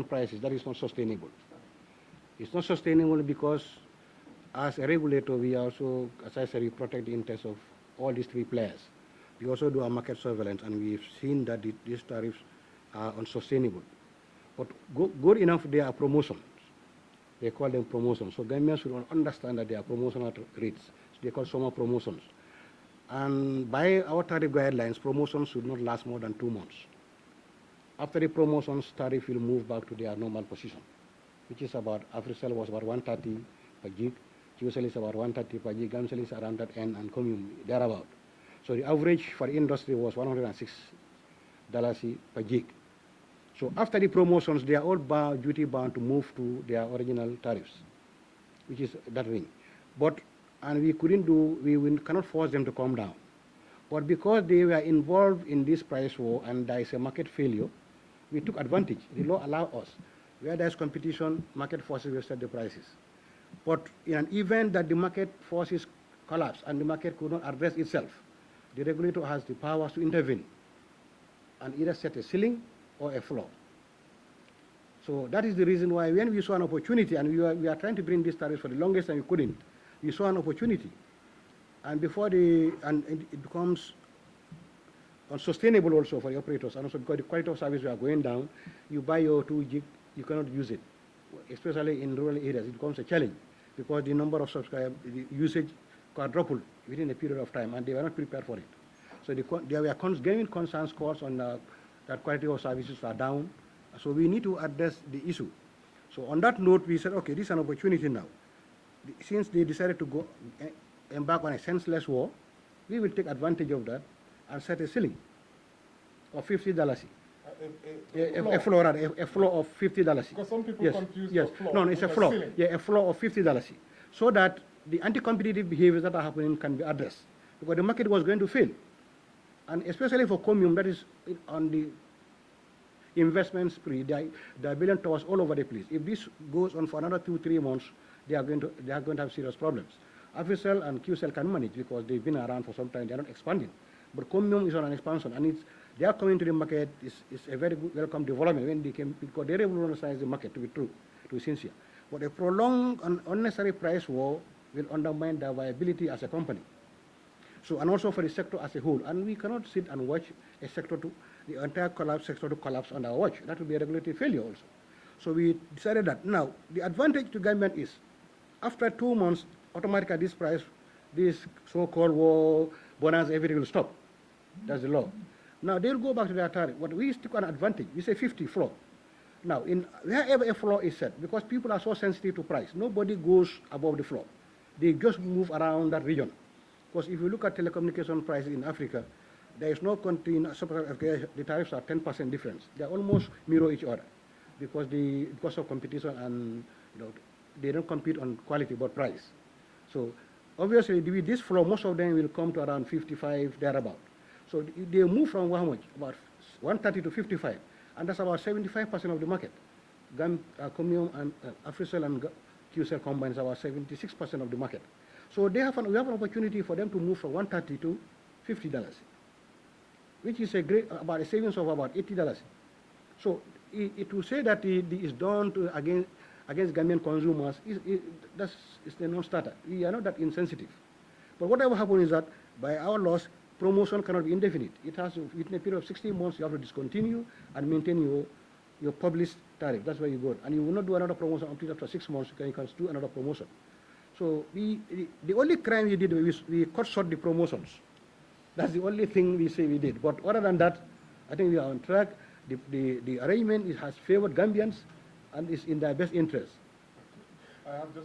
prices, that is not sustainable. It's not sustainable because as a regulator, we also, as I said, we protect the interests of all these three players. We also do our market surveillance, and we've seen that these tariffs are unsustainable. But good enough, they are promotions. They call them promotions. So Gambians should understand that they are promotional rates. So they call summer promotions. And by our tariff guidelines, promotions should not last more than 2 months. After the promotions, tariff will move back to their normal position, which is about, Africell was about 130 per gig, QCell is about 130 per gig, Gamcell is around that end, and Commune thereabout. So the average for the industry was $106 per gig. So after the promotions, they are all duty bound to move to their original tariffs, which is that ring. But, and we cannot force them to come down. But because they were involved in this price war and there is a market failure, we took advantage. The law allows us. Where there is competition, market forces will set the prices. But in an event that the market forces collapse and the market could not address itself, the regulator has the powers to intervene and either set a ceiling or a floor. So that is the reason why when we saw an opportunity, and we are trying to bring these tariffs for the longest time we couldn't, we saw an opportunity. And it becomes unsustainable also for the operators, and also because the quality of service we are going down. You buy your 2 gig, you cannot use it, especially in rural areas. It becomes a challenge because the number of subscribers, the usage quadrupled within a period of time, and they were not prepared for it. So there were genuine concerns caused on that quality of services are down. So we need to address the issue. So on that note, we said, okay, this is an opportunity now. Since they decided to embark on a senseless war, we will take advantage of that and set a ceiling of $50. A floor of $50. Because some people yes, confuse yes. the floor. No, it's a floor. Ceiling. Yeah, a floor of $50. So that the anti-competitive behaviors that are happening can be addressed. Because the market was going to fail. And especially for Commune, that is on the investment spree, there are billion dollars all over the place. If this goes on for another 2-3 months, they are going to have serious problems. Africell and QCell can manage because they've been around for some time. They are not expanding. But Commune is on an expansion, and they are coming to the market. Is a very good, welcome development when they came, because they revolutionized the market, to be true, to be sincere. But a prolonged and unnecessary price war will undermine their viability as a company. So, and also for the sector as a whole. And we cannot sit and watch the entire sector to collapse on our watch. That will be a regulatory failure also. So we decided that. Now, the advantage to Gambian is, after 2 months, automatically this so-called war, bonus, everything will stop. That's the law. Now, they'll go back to their tariff. But we stick on advantage. We say 50 floor. Now, wherever a floor is set, because people are so sensitive to price, nobody goes above the floor. They just move around that region. Because if you look at telecommunication prices in Africa, there is no the tariffs are 10% difference. They almost mirror each other because of competition, and they don't compete on quality but price. So obviously with this flow, most of them will come to around 55 thereabout. So they move from how much? About 130 to 55, and that's about 75% of the market. Commune and Africell and QCell combined is about 76% of the market. So we have an opportunity for them to move from 130 to $50, which is about a savings of about $80. So it will say that it is done against Gambian consumers. That's the non-starter. We are not that insensitive. But whatever happens is that by our laws, promotion cannot be indefinite. It has to, within a period of 16 months, you have to discontinue and maintain your published tariff. That's where you go. And you will not do another promotion until after 6 months. You can do another promotion. So the only crime we did was we cut short the promotions. That's the only thing we say we did. But other than that, I think we are on track. The arrangement has favored Gambians and is in their best interest. I have just